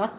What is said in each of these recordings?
10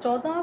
14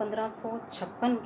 1556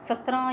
17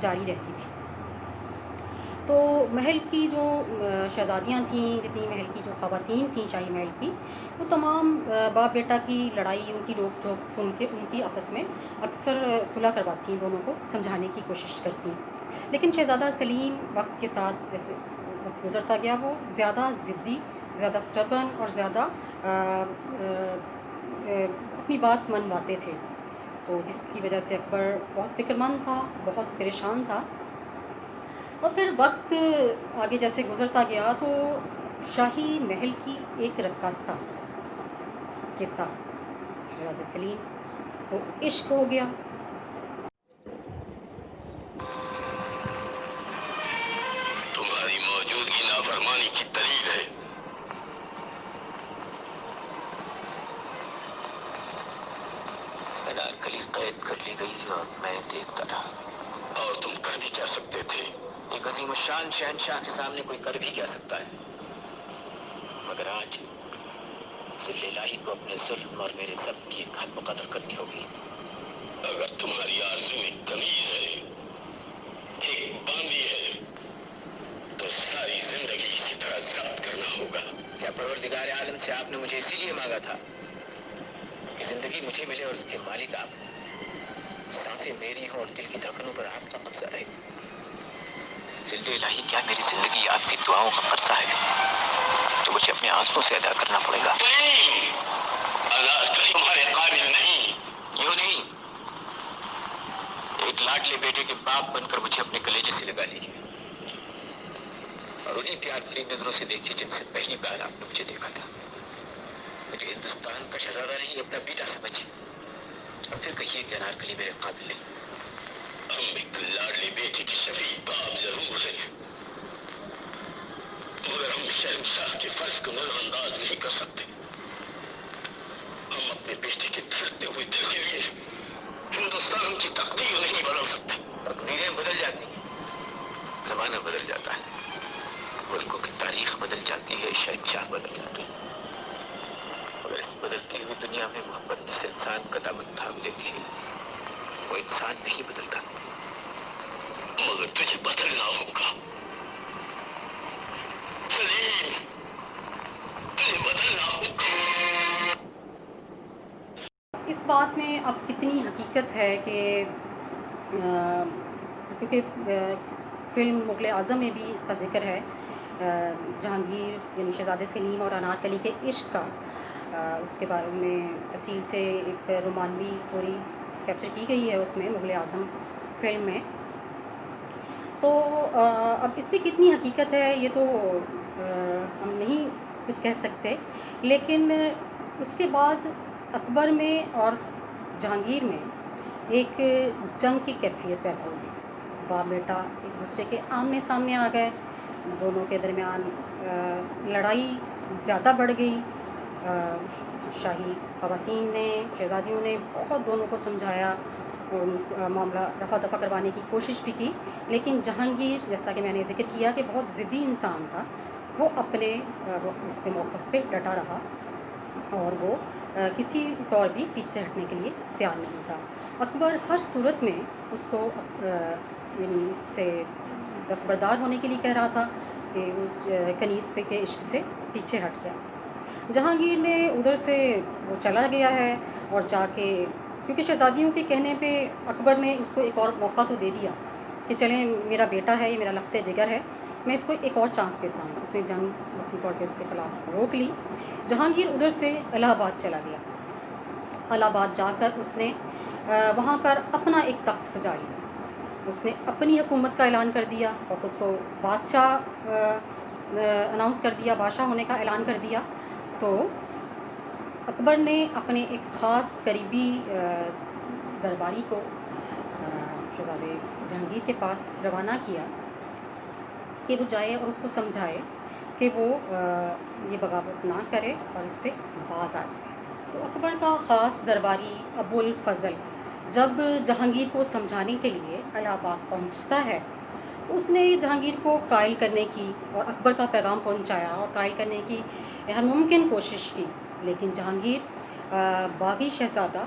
جاری رہتی تھی۔ تو محل کی جو شہزادیاں تھیں، جتنی محل کی جو خواتین تھیں شاہی محل کی، وہ تمام باپ بیٹا کی لڑائی، ان کی روک ٹوک سن کے ان کی آپس میں اکثر صلح کرواتی ہیں، دونوں کو سمجھانے کی کوشش کرتی ہیں۔ لیکن شہزادہ سلیم وقت کے ساتھ جیسے وقت گزرتا گیا وہ زیادہ ضدی، زیادہ اسٹبن اور زیادہ اپنی بات منواتے تھے، تو جس کی وجہ سے اکبر بہت فکر مند تھا، بہت پریشان تھا۔ اور پھر وقت آگے جیسے گزرتا گیا تو شاہی محل کی ایک رقاصہ کے ساتھ شہزادہ سلیم کو عشق ہو گیا۔ تمہاری موجودگی نافرمانی کی دلیل ہے۔ انارکلی قید کر لی گئی اور میں دیکھتا رہا۔ اور تم کر بھی کیا سکتے تھے؟ ایک عظیم الشان شہنشاہ کے سامنے کوئی کر بھی کیا سکتا ہے؟ مگر آج ذل الہی کو اپنے ظلم اور میرے ضبط کی ایک حد مقرر کرنی ہوگی۔ اگر تمہاری آرزو ایک تمیز ہے، ایک باندھی ہے، تو ساری زندگی اسی طرح ضبط کرنا ہوگا۔ کیا پروردگار عالم سے آپ نے مجھے اسی لیے مانگا تھا کہ زندگی مجھے ملے اور اس کے مالک آپ ہوں، سانسیں میری ہوں اور دل کی دھڑکنوں پر آپ کا قبضہ رہے؟ ذل الہی، کیا میری زندگی آپ کی دعاؤں کا قرضہ ہے جو مجھے اپنے آنسوں سے ادا کرنا پڑے گا؟ تمہارے قابل نہیں۔ یوں نہیں، ایک لاڈلے بیٹے کے باپ بن کر مجھے اپنے کلیجے سے لگا لیجیے اور انہیں پیار بھری نظروں سے دیکھیے جن سے پہلی بار آپ نے مجھے دیکھا تھا۔ مجھے ہندوستان کا شہزادہ نہیں، اپنا بیٹا سمجھیے اور پھر کہیے کہ انارکلی میرے قابل نہیں۔ ہم ایک لاڈلی بیٹے کی شفیع باپ ضرور ہیں، مگر ہم شہنشاہ کے فرض کو نظر انداز نہیں کر سکتے۔ ہم اپنے بیٹے کے دھڑکتے ہوئے دل کے لیے ہندوستان کی تقدیر نہیں بدل سکتے۔ تقدیریں بدل جاتی ہیں، زمانہ بدل جاتا ہے، ملکوں کی تاریخ بدل جاتی ہے، شہنشاہ بدل جاتے ہیں، مگر اس بدلتی ہوئی دنیا میں محبت جس انسان کا دامن تھام لیتی ہے وہ انسان نہیں بدلتا، مگر تجھے بدلنا ہوگا سلیم، تجھے بدلنا ہوگا۔ اس بات میں اب کتنی حقیقت ہے کہ کیونکہ فلم مغل اعظم میں بھی اس کا ذکر ہے، جہانگیر یعنی شہزادہ سلیم اور انارکلی کے عشق کا، اس کے بارے میں تفصیل سے ایک رومانوی اسٹوری کیپچر کی گئی ہے اس میں مغل اعظم فلم میں۔ تو اب اس میں کتنی حقیقت ہے یہ تو ہم نہیں کچھ کہہ سکتے، لیکن اس کے بعد اکبر میں اور جہانگیر میں ایک جنگ کی کیفیت پیدا ہوئی، باپ بیٹا ایک دوسرے کے آمنے سامنے آ گئے، دونوں کے درمیان لڑائی زیادہ بڑھ گئی۔ شاہی خواتین نے، شہزادیوں نے بہت دونوں کو سمجھایا اور معاملہ رفع دفع کروانے کی کوشش بھی کی، لیکن جہانگیر جیسا کہ میں نے ذکر کیا کہ بہت ضدی انسان تھا، وہ اپنے اس کے موقف پہ ڈٹا رہا اور وہ کسی طور بھی پیچھے ہٹنے کے لیے تیار نہیں تھا۔ اکبر ہر صورت میں اس کو یعنی اس سے دستبردار ہونے کے لیے کہہ رہا تھا کہ اس کنیز سے کے عشق سے پیچھے ہٹ جائے۔ جہانگیر نے ادھر سے وہ چلا گیا ہے اور جا کے، کیونکہ شہزادیوں کے کہنے پہ اکبر نے اس کو ایک اور موقع تو دے دیا کہ چلیں میرا بیٹا ہے، یہ میرا لخت جگر ہے، میں اس کو ایک اور چانس دیتا ہوں۔ اس نے جنگ وقتی طور پہ اس کے خلاف روک لی۔ جہانگیر ادھر سے الہ آباد چلا گیا۔ الہ آباد جا کر اس نے وہاں پر اپنا ایک تخت سجا لیا، اس نے اپنی حکومت کا اعلان کر دیا اور خود کو بادشاہ اناؤنس کر دیا، بادشاہ ہونے کا اعلان کر دیا۔ تو اکبر نے اپنے ایک خاص قریبی درباری کو شہزادے جہانگیر کے پاس روانہ کیا کہ وہ جائے اور اس کو سمجھائے کہ وہ یہ بغاوت نہ کرے اور اس سے باز آ جائے۔ تو اکبر کا خاص درباری ابو الفضل جب جہانگیر کو سمجھانے کے لیے الہ آباد پہنچتا ہے، اس نے جہانگیر کو قائل کرنے کی اور اکبر کا پیغام پہنچایا اور قائل کرنے کی ہر ممکن کوشش کی، لیکن جہانگیر باغی شہزادہ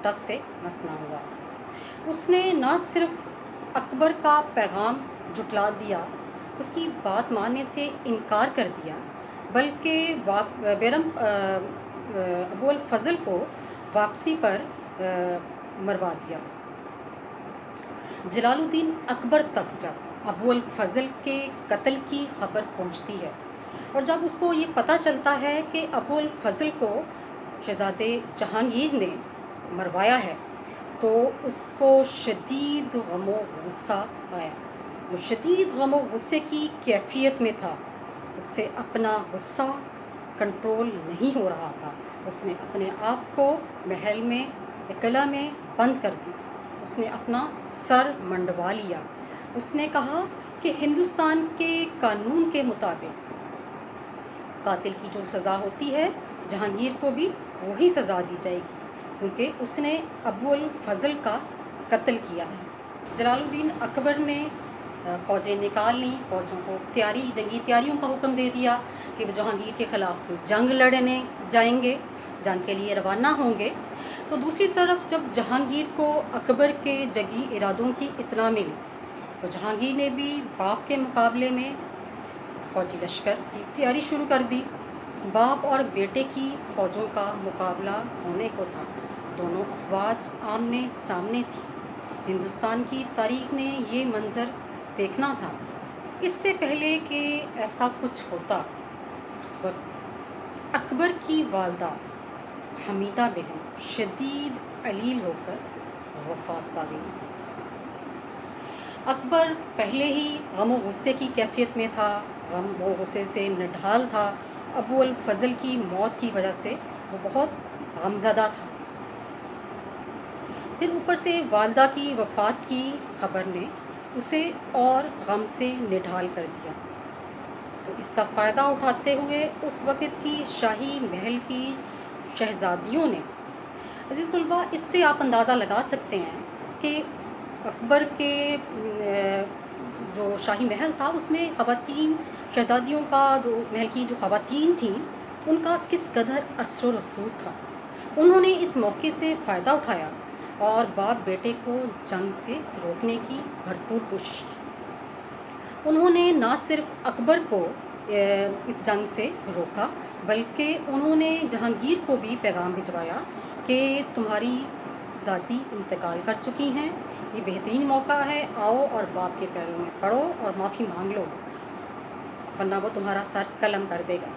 ٹس سے مس نہ ہوا۔ اس نے نہ صرف اکبر کا پیغام جھٹلا دیا، اس کی بات ماننے سے انکار کر دیا، بلکہ بیرم ابو الفضل کو واپسی پر مروا دیا۔ جلال الدین اکبر تک جب ابو الفضل کے قتل کی خبر پہنچتی ہے اور جب اس کو یہ پتہ چلتا ہے کہ ابو الفضل کو شہزادے جہانگیر نے مروایا ہے تو اس کو شدید غم و غصہ آیا۔ وہ شدید غم و غصے کی کیفیت میں تھا، اس سے اپنا غصہ کنٹرول نہیں ہو رہا تھا۔ اس نے اپنے آپ کو محل میں قلعہ میں بند کر دی، اس نے اپنا سر منڈوا لیا۔ اس نے کہا کہ ہندوستان کے قانون کے مطابق قاتل کی جو سزا ہوتی ہے جہانگیر کو بھی وہی سزا دی جائے گی، کیونکہ اس نے ابو الفضل کا قتل کیا ہے۔ جلال الدین اکبر نے فوجیں نکال لیں، فوجوں کو جنگی تیاریوں کا حکم دے دیا کہ وہ جہانگیر کے خلاف جنگ لڑنے جائیں گے، جنگ کے لیے روانہ ہوں گے۔ تو دوسری طرف جب جہانگیر کو اکبر کے جنگی ارادوں کی اطلاع ملی تو جہانگیر نے بھی باپ کے مقابلے میں فوجی لشکر کی تیاری شروع کر دی۔ باپ اور بیٹے کی فوجوں کا مقابلہ ہونے کو تھا، دونوں افواج آمنے سامنے تھی۔ ہندوستان کی تاریخ نے یہ منظر دیکھنا تھا۔ اس سے پہلے کہ ایسا کچھ ہوتا، اس وقت اکبر کی والدہ حمیدہ بیگم شدید علیل ہو کر وفات پا گئی۔ اکبر پہلے ہی غم و غصے کی کیفیت میں تھا، غم و غصے سے نڈھال تھا۔ ابو الفضل کی موت کی وجہ سے وہ بہت غمزدہ تھا، پھر اوپر سے والدہ کی وفات کی خبر نے اسے اور غم سے نڈھال کر دیا۔ تو اس کا فائدہ اٹھاتے ہوئے اس وقت کی شاہی محل کی شہزادیوں نے، عزیز طلباء اس سے آپ اندازہ لگا سکتے ہیں کہ اکبر کے جو شاہی محل تھا اس میں خواتین شہزادیوں کا، جو محل کی جو خواتین تھیں ان کا کس قدر اثر و رسوخ تھا۔ انہوں نے اس موقع سے فائدہ اٹھایا اور باپ بیٹے کو جنگ سے روکنے کی بھرپور کوشش کی۔ انہوں نے نہ صرف اکبر کو اس جنگ سے روکا بلکہ انہوں نے جہانگیر کو بھی پیغام بھجوایا کہ تمہاری دادی انتقال کر چکی ہیں، یہ بہترین موقع ہے، آؤ اور باپ کے پیروں میں پڑو اور معافی مانگ لو، ورنہ وہ تمہارا سر قلم کر دے گا۔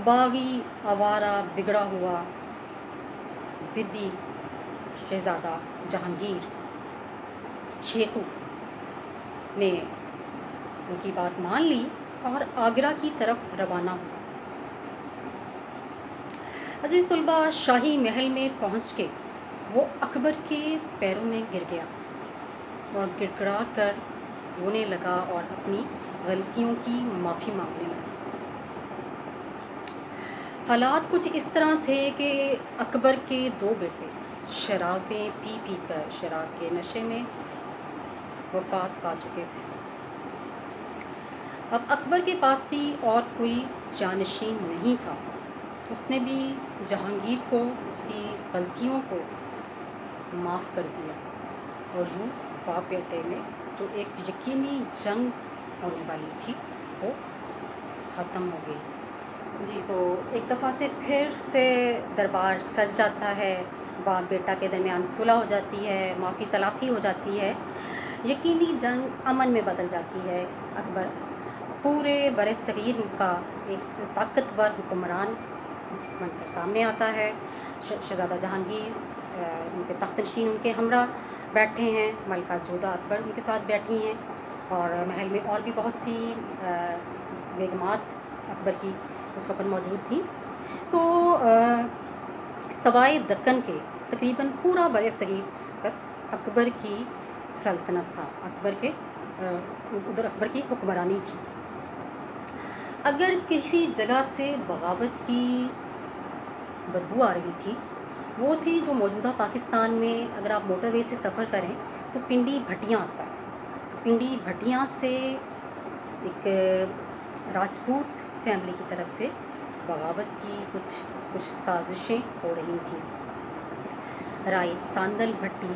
باغی، آوارہ، بگڑا ہوا، ضدی شہزادہ جہانگیر شیخو نے ان کی بات مان لی اور آگرہ کی طرف روانہ ہوا۔ عزیز طلباء شاہی محل میں پہنچ کے وہ اکبر کے پیروں میں گر گیا اور گڑ گڑا کر رونے لگا اور اپنی غلطیوں کی معافی مانگنے لگا۔ حالات کچھ اس طرح تھے کہ اکبر کے دو بیٹے شرابیں پی پی کر شراب کے نشے میں وفات پا چکے تھے۔ اب اکبر کے پاس بھی اور کوئی جانشین نہیں تھا، اس نے بھی جہانگیر کو اس کی غلطیوں کو معاف کر دیا اور یوں باپ بیٹے میں جو ایک یقینی جنگ ہونے والی تھی وہ ختم ہو گئی۔ جی تو ایک دفعہ سے پھر سے دربار سج جاتا ہے، باپ بیٹا کے درمیان صلح ہو جاتی ہے، معافی تلافی ہو جاتی ہے، یقینی جنگ امن میں بدل جاتی ہے۔ اکبر پورے بر صغیر کا ایک طاقتور حکمران بن کر سامنے آتا ہے۔ شہزادہ جہانگیر ان کے تخت نشین ان کے ہمراہ بیٹھے ہیں، ملکہ جودہ اکبر ان کے ساتھ بیٹھی ہیں اور محل میں اور بھی بہت سی بیگمات اکبر کی اس وقت موجود تھیں۔ تو سوائے دکن کے تقریباً پورا بر صغیر اس وقت اکبر کی سلطنت تھا، ادھر اکبر کی حکمرانی تھی۔ اگر کسی جگہ سے بغاوت کی بدبو آ رہی تھی وہ تھی جو موجودہ پاکستان میں اگر آپ موٹر وے سے سفر کریں تو پنڈی بھٹیاں آتا ہے، تو پنڈی بھٹیاں سے ایک راجپوت فیملی کی طرف سے بغاوت کی کچھ سازشیں ہو رہی تھیں۔ رائے ساندل بھٹی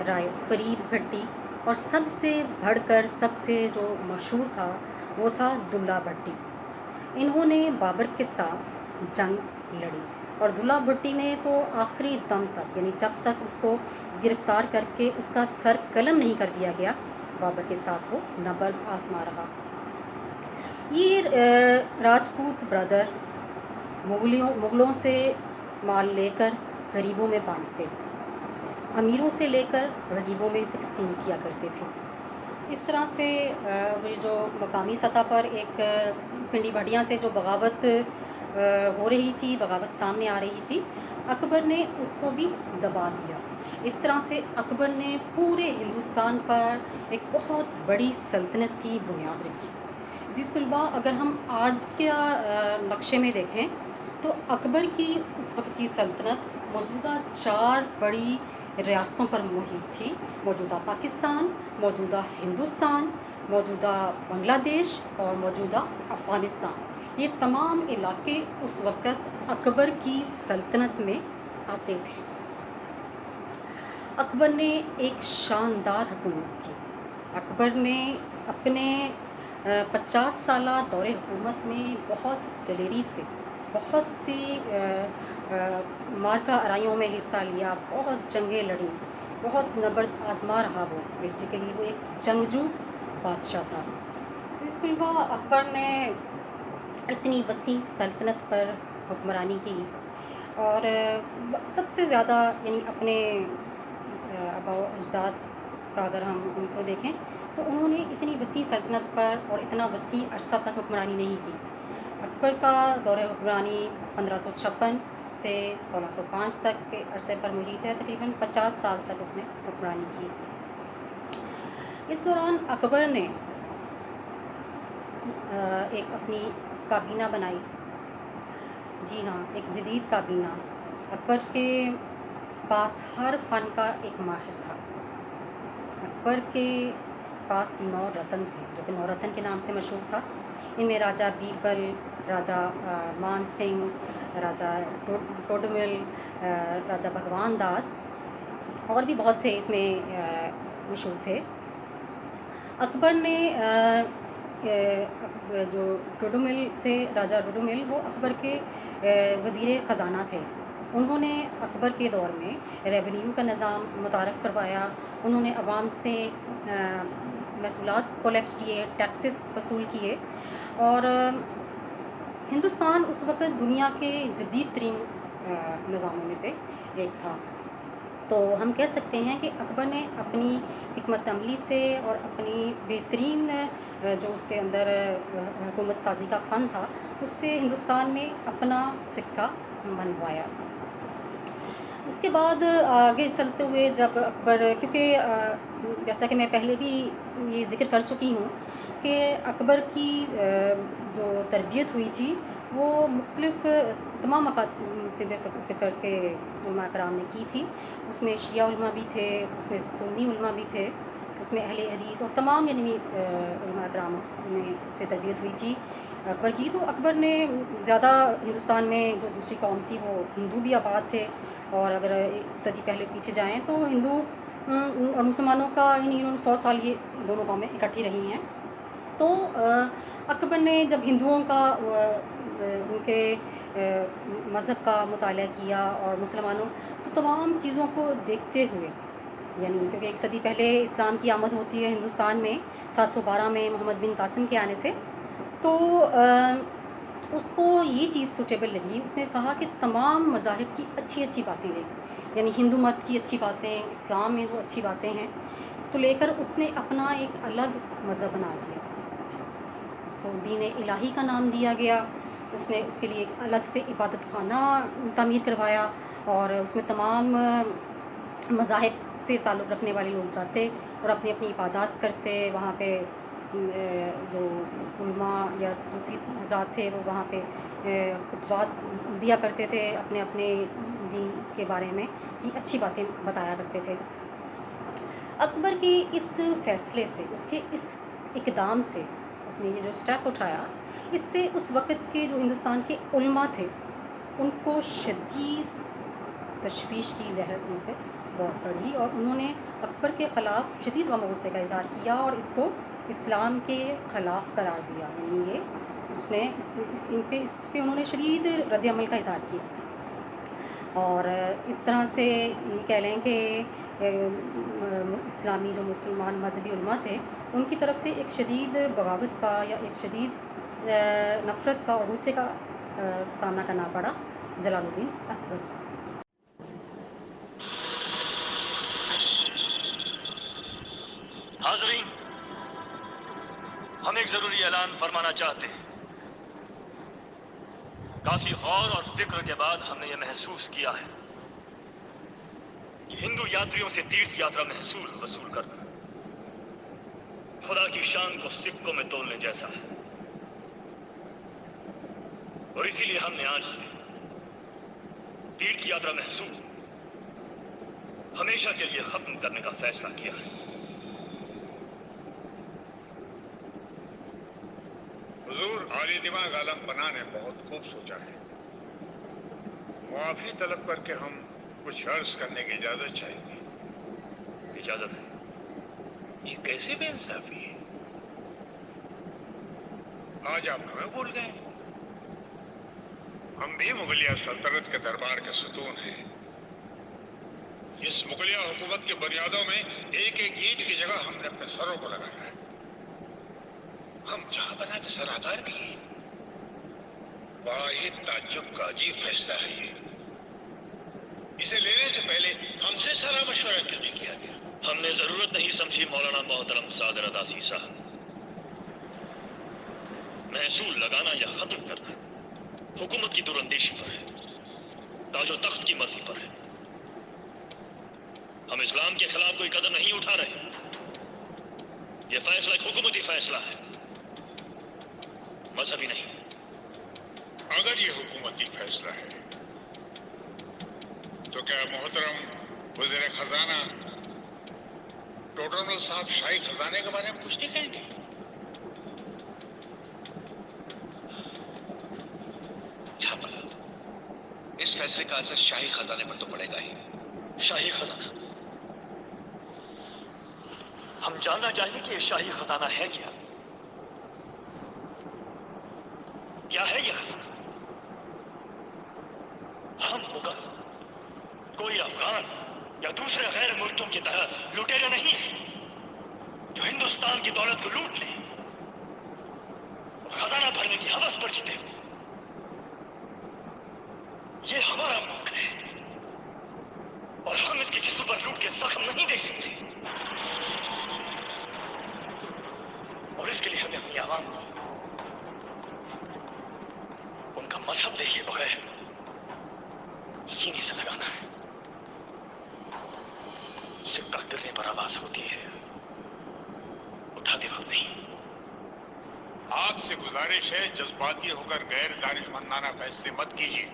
رائے فرید بھٹی، اور سب سے بڑھ کر سب سے جو مشہور تھا وہ تھا دلہ بھٹی۔ انہوں نے بابر کے ساتھ جنگ لڑی، اور دلہ بھٹی نے تو آخری دم تک، یعنی جب تک اس کو گرفتار کر کے اس کا سر قلم نہیں کر دیا گیا، بابر کے ساتھ وہ نبرد آزما رہا۔ یہ راجپوت برادر مغلوں سے مال لے کر غریبوں میں بانٹتے، امیروں سے لے کر غریبوں میں تقسیم کیا کرتے تھے۔ اس طرح سے وہ جو مقامی سطح پر ایک پنڈی بھٹیاں سے جو بغاوت ہو رہی تھی، بغاوت سامنے آ رہی تھی، اکبر نے اس کو بھی دبا دیا۔ اس طرح سے اکبر نے پورے ہندوستان پر ایک بہت بڑی سلطنت کی بنیاد رکھی۔ عزیز طلباء، اگر ہم آج کے نقشے میں دیکھیں تو اکبر کی اس وقت کی سلطنت موجودہ 4 بڑی ریاستوں پر محیط تھی: موجودہ پاکستان، موجودہ ہندوستان، موجودہ بنگلہ دیش اور موجودہ افغانستان۔ یہ تمام علاقے اس وقت اکبر کی سلطنت میں آتے تھے۔ اکبر نے ایک شاندار حکومت کی۔ اکبر نے اپنے 50 سالہ دور حکومت میں بہت دلیری سے بہت سی مارکہ آرائیوں میں حصہ لیا، بہت جنگیں لڑیں، بہت نبرد آزما رہا۔ وہ بیسیکلی وہ ایک جنگجو بادشاہ تھا۔ اس طلباء، اکبر نے اتنی وسیع سلطنت پر حکمرانی کی، اور سب سے زیادہ یعنی اپنے آباء و اجداد کا اگر ہم ان کو دیکھیں تو انہوں نے اتنی وسیع سلطنت پر اور اتنا وسیع عرصہ تک حکمرانی نہیں کی۔ اکبر کا دور حکمرانی 1556 سے 1605 تک کے عرصے پر محیط ہے، تقریباً 50 سال تک اس نے حکمرانی کی۔ اس دوران اکبر نے ایک اپنی کابینہ بنائی، جی ہاں، ایک جدید کابینہ۔ اکبر کے پاس ہر فن کا ایک ماہر تھا۔ اکبر کے پاس 9 رتن تھے، جو کہ 9 رتن کے نام سے مشہور تھا۔ ان میں راجہ بیربل، راجہ مان سنگھ، راجہ ٹوڈمل، راجہ بھگوان داس اور بھی بہت سے اس میں مشہور تھے۔ اکبر نے جو ڈوڈومل تھے، راجہ ڈوڈومل، وہ اکبر کے وزیر خزانہ تھے۔ انہوں نے اکبر کے دور میں ریونیو کا نظام متعارف کروایا۔ انہوں نے عوام سے محصولات کلیکٹ کیے، ٹیکسز وصول کیے، اور ہندوستان اس وقت دنیا کے جدید ترین نظاموں میں سے ایک تھا۔ تو ہم کہہ سکتے ہیں کہ اکبر نے اپنی حکمت عملی سے اور اپنی بہترین جو اس کے اندر حکومت سازی کا فن تھا، اس سے ہندوستان میں اپنا سکہ منوایا۔ اس کے بعد آگے چلتے ہوئے جب اکبر، کیونکہ جیسا کہ میں پہلے بھی یہ ذکر کر چکی ہوں کہ اکبر کی جو تربیت ہوئی تھی وہ مختلف تمام مکاتب فکر کے علماء کرام نے کی تھی۔ اس میں شیعہ علماء بھی تھے، اس میں سنی علماء بھی تھے، اس میں اہل حدیث اور تمام یعنی علماء کرام میں سے تربیت ہوئی تھی اکبر کی۔ تو اکبر نے زیادہ ہندوستان میں جو دوسری قوم تھی وہ ہندو بھی آباد تھے، اور اگر ایک صدی پہلے پیچھے جائیں تو ہندو اور مسلمانوں کا یعنی 100 سال یہ دونوں قومیں اکٹھی رہی ہیں۔ تو اکبر نے جب ہندوؤں کا ان کے مذہب کا مطالعہ کیا اور مسلمانوں، تو تمام چیزوں کو دیکھتے ہوئے، یعنی کیونکہ ایک صدی پہلے اسلام کی آمد ہوتی ہے ہندوستان میں 712 میں محمد بن قاسم کے آنے سے، تو اس کو یہ چیز سوٹیبل لگی۔ اس نے کہا کہ تمام مذاہب کی اچھی اچھی باتیں لیں، یعنی ہندو مت کی اچھی باتیں، اسلام میں جو اچھی باتیں ہیں تو لے کر اس نے اپنا ایک الگ مذہب بنا لیا۔ اس کو دین الہی کا نام دیا گیا۔ اس نے اس کے لیے ایک الگ سے عبادت خانہ تعمیر کروایا، اور اس میں تمام مذاہب سے تعلق رکھنے والے لوگ جاتے اور اپنی اپنی عبادات کرتے۔ وہاں پہ جو علماء یا صوفی حضرات تھے وہ وہاں پہ خطبات دیا کرتے تھے، اپنے اپنے دین کے بارے میں کی اچھی باتیں بتایا کرتے تھے۔ اکبر کے اس فیصلے سے، اس کے اس اقدام سے، اس نے یہ جو سٹیپ اٹھایا، اس سے اس وقت کے جو ہندوستان کے علماء تھے ان کو شدید تشویش کی لہر ان پہ دور پڑھی اور انہوں نے اکبر کے خلاف شدید غم و غصے کا اظہار کیا اور اس کو اسلام کے خلاف قرار دیا. یعنی یہ اس نے اس پہ انہوں نے شدید رد عمل کا اظہار کیا. اور اس طرح سے یہ کہہ لیں کہ اسلامی جو مسلمان مذہبی علماء تھے ان کی طرف سے ایک شدید بغاوت کا یا ایک شدید نفرت کا اور غصے کا سامنا کرنا پڑا جلال الدین اکبر. حاضرین، ہم ایک ضروری اعلان فرمانا چاہتے ہیں. کافی غور اور فکر کے بعد ہم نے یہ محسوس کیا ہے کہ ہندو یاتریوں سے تیرتھ یاترا محصول وصول کرنا خدا کی شان کو سکوں میں تولنے جیسا ہے، اور اسی لیے ہم نے آج سے تیرتھ یاترا محصول ہمیشہ کے لیے ختم کرنے کا فیصلہ کیا ہے. حضور، عالی دماغ عالم پناہ نے بہت خوب سوچا ہے. معافی طلب کر کے ہم کچھ عرض کرنے کی اجازت چاہیں گے. اجازت ہے. یہ کیسے بے انصافی ہے؟ آج آپ ہمیں بھول گئے. ہم بھی مغلیہ سلطنت کے دربار کے ستون ہیں. اس مغلیہ حکومت کی بنیادوں میں ایک ایک اینٹ کی جگہ ہم نے اپنے سروں کو لگایا ہے. ہم جہاں بنا کے سر آکار بھی ہیں. بڑا ہی تعجب کا عجیب فیصلہ ہے یہ. اسے لینے سے پہلے ہم سے سارا مشورہ کیوں نہیں کیا گیا؟ ہم نے ضرورت نہیں سمجھی مولانا محترم صادر عداسی صاحب. محصول لگانا یا ختم کرنا حکومت کی دراندیشی پر ہے، تاج و تخت کی مرضی پر ہے. ہم اسلام کے خلاف کوئی قدم نہیں اٹھا رہے. یہ فیصلہ ایک حکومتی فیصلہ ہے، مذہبی نہیں. اگر یہ حکومتی فیصلہ ہے تو کیا محترم وزیر خزانہ ٹوڈرمل صاحب شاہی خزانے کے بارے میں کچھ نہیں کہیں گے؟ چھاپلا، اس فیصلے کا اثر شاہی خزانے پر تو پڑے گا ہی. شاہی خزانہ؟ ہم جاننا چاہیں کہ یہ شاہی خزانہ ہے کیا؟ کیا ہے یہ خزانہ؟ ہم مغل کوئی افغان یا دوسرے غیر ملکوں کی طرح لٹیرے نہیں ہیں جو ہندوستان کی دولت کو لوٹ لیں اور خزانہ بھرنے کی ہوس پر جیتے ہوں. یہ ہمارا ملک ہے اور ہم اس کے جسم پر لوٹ کے زخم نہیں دیکھ سکتے، اور اس کے لیے ہمیں اپنی عوام کو ان کا مذہب دیکھے بغیر سینے سے لگانا ہے. سکہ گرنے پر آواز ہوتی ہے، اٹھاتے وقت نہیں. آپ سے گزارش ہے جذباتی ہو کر غیر دانشمندانہ فیصلے مت کیجیے.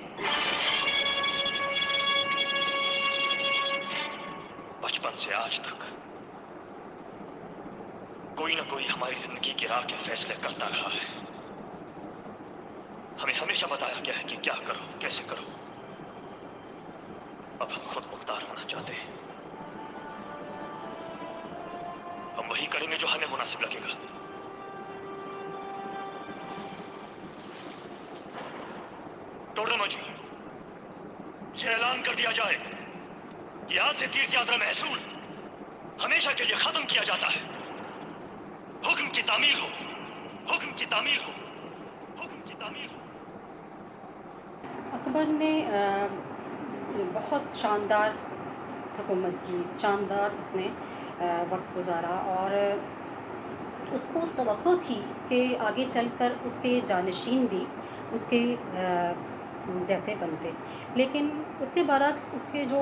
بچپن سے آج تک کوئی نہ کوئی ہماری زندگی کی راہ کے فیصلے کرتا رہا ہے. ہمیں ہمیشہ بتایا گیا ہے کہ کیا کرو، کیسے کرو. اب ہم خود مختار ہونا چاہتے ہیں. ہم وہی کریں گے جو ہمیں مناسب لگے گا. ٹوڈرمل جی، یہ اعلان کر دیا جائے کہ آج سے تیرتھ یاترا محصول ہمیشہ کے لیے ختم کیا جاتا ہے. حکم کی تعمیل ہو، حکم کی تعمیل ہو، حکم کی تعمیل ہو. اکبر نے بہت شاندار حکومت کی، شاندار اس نے وقت گزارا، اور اس کو توقع تھی کہ آگے چل کر اس کے جانشین بھی اس کے جیسے بنتے. لیکن اس کے برعکس اس کے جو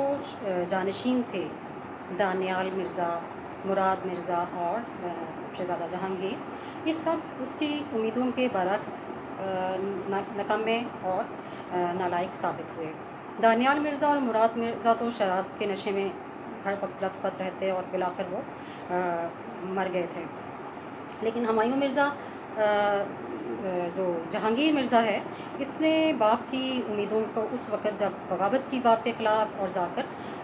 جانشین تھے، دانیال مرزا، مراد مرزا اور شہزادہ جہانگیر، یہ سب اس کی امیدوں کے برعکس نکمے اور نالائق ثابت ہوئے. دانیال مرزا اور مراد مرزا تو شراب کے نشے میں ہر وقت لت پت رہتے اور بالآخر وہ مر گئے تھے. لیکن ہمایوں مرزا جو جہانگیر مرزا ہے، اس نے باپ کی امیدوں کو اس وقت جب بغاوت کی باپ کے خلاف اور جا کر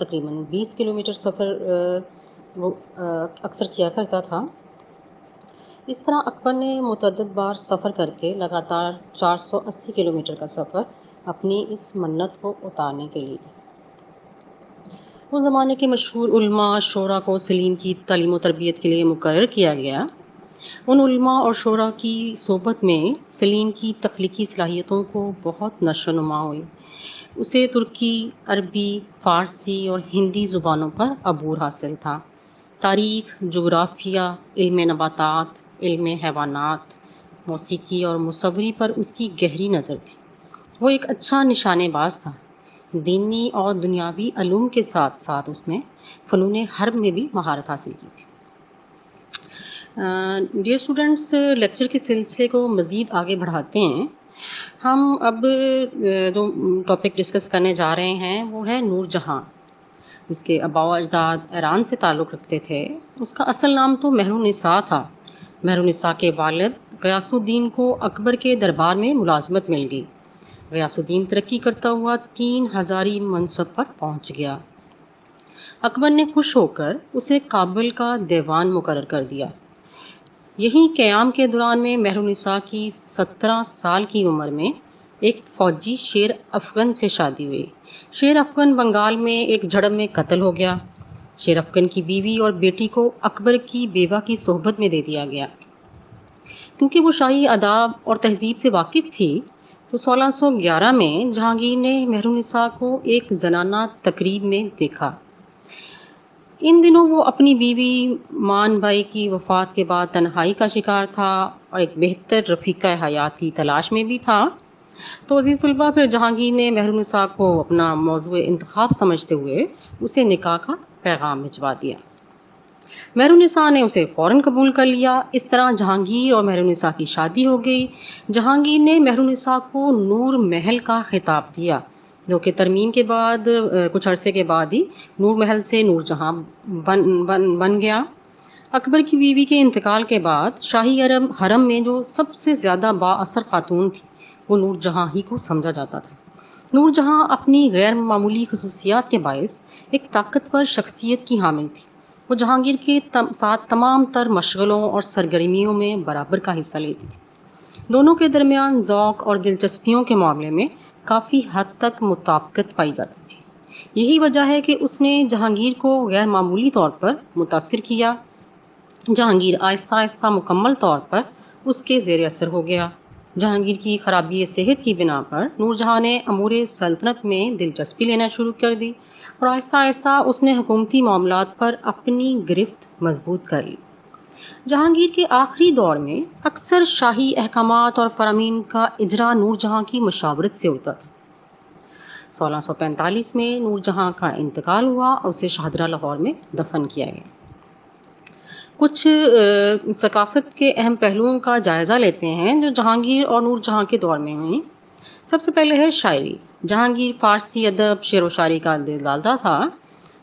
تقریباً 20 کلومیٹر سفر وہ اکثر کیا کرتا تھا۔ اس طرح اکبر نے متعدد بار سفر کر کے لگاتار 480 کلومیٹر کا سفر اپنی اس منت کو اتارنے کے لیے اس زمانے کے مشہور علماء شعراء کو سلیم کی تعلیم و تربیت کے لیے مقرر کیا گیا۔ ان علماء اور شعراء کی صحبت میں سلیم کی تخلیقی صلاحیتوں کو بہت نشو و نما ہوئی۔ اسے ترکی، عربی، فارسی اور ہندی زبانوں پر عبور حاصل تھا۔ تاریخ، جغرافیہ، علم نباتات، علم حیوانات، موسیقی اور مصوری پر اس کی گہری نظر تھی۔ وہ ایک اچھا نشانے باز تھا۔ دینی اور دنیاوی علوم کے ساتھ ساتھ اس نے فنون حرب میں بھی مہارت حاصل کی تھی۔ ڈیئر اسٹوڈنٹس، لیکچر کے سلسلے کو مزید آگے بڑھاتے ہیں۔ ہم اب جو ٹاپک ڈسکس کرنے جا رہے ہیں وہ ہے نور جہاں، جس کے آباء و اجداد ایران سے تعلق رکھتے تھے۔ اس کا اصل نام تو مہرالنساء تھا۔ مہرالنساء کے والد غیاث الدین کو اکبر کے دربار میں ملازمت مل گئی۔ غیاث الدین ترقی کرتا ہوا 3000 منصب پر پہنچ گیا۔ اکبر نے خوش ہو کر اسے کابل کا دیوان مقرر کر دیا۔ یہی قیام کے دوران میں مہرالنساء کی 17 سال کی عمر میں ایک فوجی شیر افغن سے شادی ہوئی۔ شیر افغن بنگال میں ایک جھڑپ میں قتل ہو گیا۔ شیر افغن کی بیوی اور بیٹی کو اکبر کی بیوہ کی صحبت میں دے دیا گیا۔ کیونکہ وہ شاہی آداب اور تہذیب سے واقف تھی تو 1611 میں جہانگیر نے مہرالنساء کو ایک زنانہ تقریب میں دیکھا۔ ان دنوں وہ اپنی بیوی مان بائی کی وفات کے بعد تنہائی کا شکار تھا اور ایک بہتر رفیقہ حیات کی تلاش میں بھی تھا۔ تو عزیز طلباء، پھر جہانگیر نے مہرالنساء کو اپنا موضوع انتخاب سمجھتے ہوئے اسے نکاح کا پیغام بھجوا دیا۔ مہرالنساء نے اسے فوراً قبول کر لیا۔ اس طرح جہانگیر اور مہرالنساء کی شادی ہو گئی۔ جہانگیر نے مہرالنساء کو نور محل کا خطاب دیا، جو کہ ترمیم کے بعد کچھ عرصے کے بعد ہی نور محل سے نور جہاں بن گیا۔ اکبر کی بیوی کے انتقال کے بعد شاہی حرم میں جو سب سے زیادہ با اثر خاتون تھی وہ نور جہاں ہی کو سمجھا جاتا تھا۔ نور جہاں اپنی غیر معمولی خصوصیات کے باعث ایک طاقتور شخصیت کی حامل تھی۔ وہ جہانگیر کے ساتھ تمام تر مشغلوں اور سرگرمیوں میں برابر کا حصہ لیتی تھی۔ دونوں کے درمیان ذوق اور دلچسپیوں کے معاملے میں کافی حد تک مطابقت پائی جاتی تھی۔ یہی وجہ ہے کہ اس نے جہانگیر کو غیر معمولی طور پر متاثر کیا۔ جہانگیر آہستہ آہستہ مکمل طور پر اس کے زیر اثر ہو گیا۔ جہانگیر کی خرابی صحت کی بنا پر نور جہاں نے امور سلطنت میں دلچسپی لینا شروع کر دی اور آہستہ آہستہ اس نے حکومتی معاملات پر اپنی گرفت مضبوط کر لی۔ جہانگیر کے آخری دور میں اکثر شاہی احکامات اور فرامین کا اجرا نور جہاں کی مشاورت سے ہوتا تھا۔ 1645 میں نور جہاں کا انتقال ہوا اور اسے شاہدرہ لاہور میں دفن کیا گیا۔ کچھ ثقافت کے اہم پہلوؤں کا جائزہ لیتے ہیں جو جہانگیر اور نور جہاں کے دور میں ہوئی۔ سب سے پہلے ہے شاعری۔ جہانگیر فارسی ادب، شعر و شاعری کا دلدادہ تھا۔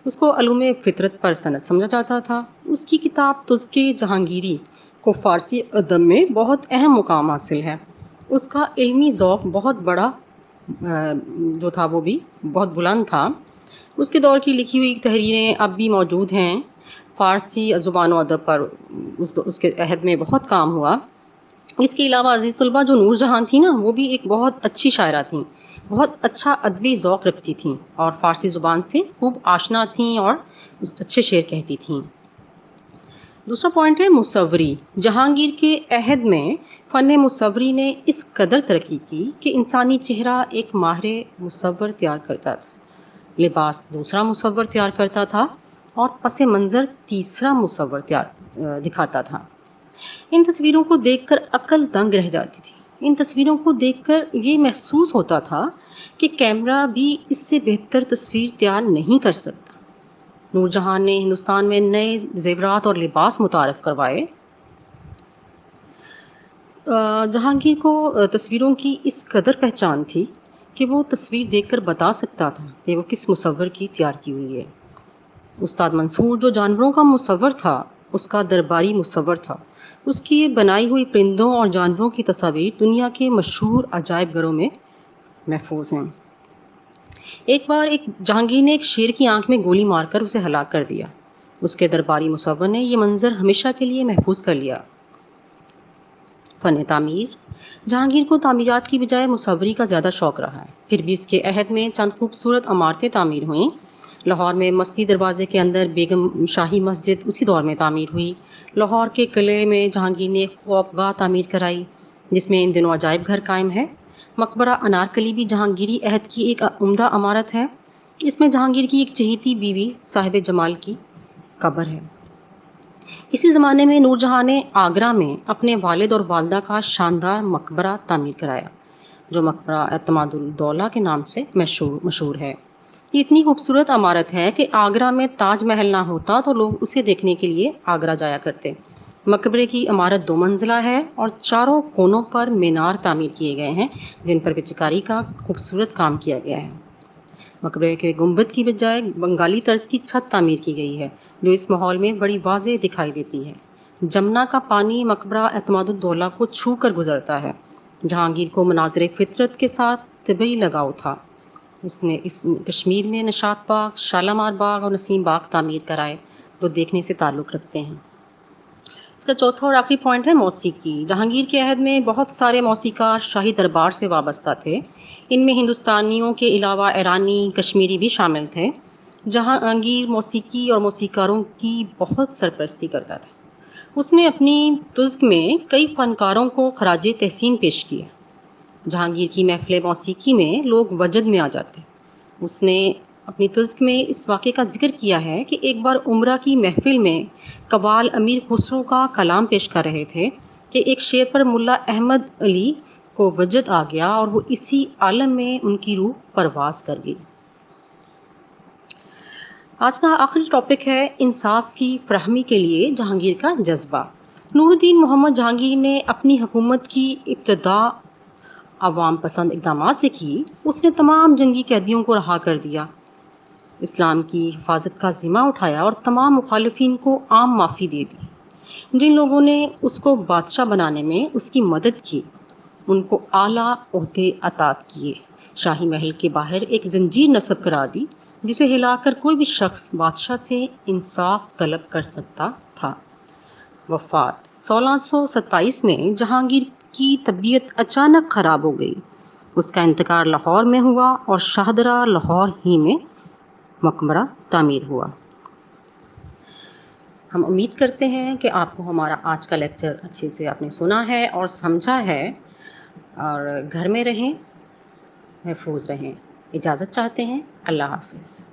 اس کو علوم فطرت پر سند سمجھا جاتا تھا۔ اس کی کتاب تذکرہ جہانگیری کو فارسی ادب میں بہت اہم مقام حاصل ہے۔ اس کا علمی ذوق بہت بڑا جو تھا وہ بھی بہت بلند تھا۔ اس کے دور کی لکھی ہوئی تحریریں اب بھی موجود ہیں۔ فارسی زبان و ادب پر اس کے عہد میں بہت کام ہوا۔ اس کے علاوہ عزیز طلباء، جو نور جہاں تھی نا، وہ بھی ایک بہت اچھی شاعرہ تھیں، بہت اچھا ادبی ذوق رکھتی تھیں اور فارسی زبان سے خوب آشنا تھیں اور اچھے شعر کہتی تھیں۔ دوسرا پوائنٹ ہے مصوری۔ جہانگیر کے عہد میں فن مصوری نے اس قدر ترقی کی کہ انسانی چہرہ ایک ماہر مصور تیار کرتا تھا، لباس دوسرا مصور تیار کرتا تھا اور پس منظر تیسرا مصور دکھاتا تھا۔ ان تصویروں کو دیکھ کر عقل دنگ رہ جاتی تھی۔ ان تصویروں کو دیکھ کر یہ محسوس ہوتا تھا کہ کیمرہ بھی اس سے بہتر تصویر تیار نہیں کر سکتا۔ نور جہاں نے ہندوستان میں نئے زیورات اور لباس متعارف کروائے۔ جہانگیر کو تصویروں کی اس قدر پہچان تھی کہ وہ تصویر دیکھ کر بتا سکتا تھا کہ وہ کس مصور کی تیار کی ہوئی ہے۔ استاد منصور جو جانوروں کا مصور تھا، اس کا درباری مصور تھا۔ اس کی بنائی ہوئی پرندوں اور جانوروں کی تصاویر دنیا کے مشہور عجائب گھروں میں محفوظ ہیں۔ ایک بار جہانگیر نے ایک شیر کی آنکھ میں گولی مار کر اسے ہلاک کر دیا۔ اس کے درباری مصور نے یہ منظر ہمیشہ کے لیے محفوظ کر لیا۔ فن تعمیر۔ جہانگیر کو تعمیرات کی بجائے مصوری کا زیادہ شوق رہا ہے، پھر بھی اس کے عہد میں چند خوبصورت عمارتیں تعمیر ہوئیں۔ لاہور میں مستی دروازے کے اندر بیگم شاہی مسجد اسی دور میں تعمیر ہوئی۔ لاہور کے قلعے میں جہانگیر نے خوابگاہ تعمیر کرائی، جس میں ان دنوں عجائب گھر قائم ہے۔ مقبرہ انارکلی بھی جہانگیری عہد کی ایک عمدہ عمارت ہے۔ اس میں جہانگیر کی ایک چہیتی بیوی صاحب جمال کی قبر ہے۔ اسی زمانے میں نور جہاں نے آگرہ میں اپنے والد اور والدہ کا شاندار مقبرہ تعمیر کرایا، جو مقبرہ اعتماد الدولہ کے نام سے مشہور ہے۔ یہ اتنی خوبصورت عمارت ہے کہ آگرہ میں تاج محل نہ ہوتا تو لوگ اسے دیکھنے کے لیے آگرہ جایا کرتے۔ مقبرے کی عمارت 2 منزلہ ہے اور چاروں کونوں پر مینار تعمیر کیے گئے ہیں، جن پر پچکاری کا خوبصورت کام کیا گیا ہے۔ مقبرے کے گنبد کی بجائے بنگالی طرز کی چھت تعمیر کی گئی ہے، جو اس ماحول میں بڑی واضح دکھائی دیتی ہے۔ جمنا کا پانی مقبرہ اعتماد الدولہ کو چھو کر گزرتا ہے۔ جہانگیر کو مناظر فطرت کے ساتھ طبعی لگاؤ تھا۔ اس نے کشمیر میں نشاط باغ، شالامار باغ اور نسیم باغ تعمیر کرائے، جو دیکھنے سے تعلق رکھتے ہیں۔ اس کا چوتھا اور آخری پوائنٹ ہے موسیقی۔ جہانگیر کے عہد میں بہت سارے موسیقار شاہی دربار سے وابستہ تھے۔ ان میں ہندوستانیوں کے علاوہ ایرانی، کشمیری بھی شامل تھے۔ جہانگیر موسیقی اور موسیقاروں کی بہت سرپرستی کرتا تھا۔ اس نے اپنی تزک میں کئی فنکاروں کو خراج تحسین پیش کیا۔ جہانگیر کی محفل موسیقی میں لوگ وجد میں آ جاتے۔ اس نے اپنی تزک میں اس واقعے کا ذکر کیا ہے کہ ایک بار عمرہ کی محفل میں قوال امیر خسرو کا کلام پیش کر رہے تھے کہ ایک شعر پر ملا احمد علی کو وجد آ گیا اور وہ اسی عالم میں ان کی روح پرواز کر گئی۔ آج کا آخری ٹاپک ہے انصاف کی فراہمی کے لیے جہانگیر کا جذبہ۔ نور الدین محمد جہانگیر نے اپنی حکومت کی ابتدا عوام پسند اقدامات سے کی۔ اس نے تمام جنگی قیدیوں کو رہا کر دیا، اسلام کی حفاظت کا ذمہ اٹھایا اور تمام مخالفین کو عام معافی دے دی۔ جن لوگوں نے اس کو بادشاہ بنانے میں اس کی مدد کی، ان کو اعلیٰ عہدے عطا کیے۔ شاہی محل کے باہر ایک زنجیر نصب کرا دی، جسے ہلا کر کوئی بھی شخص بادشاہ سے انصاف طلب کر سکتا تھا۔ وفات 1627 میں جہانگیر کی طبیعت اچانک خراب ہو گئی۔ اس کا انتقال لاہور میں ہوا اور شاہدرہ لاہور ہی میں مقبرہ تعمیر ہوا۔ ہم امید کرتے ہیں کہ آپ کو ہمارا آج کا لیکچر اچھے سے آپ نے سنا ہے اور سمجھا ہے، اور گھر میں رہیں، محفوظ رہیں۔ اجازت چاہتے ہیں۔ اللہ حافظ۔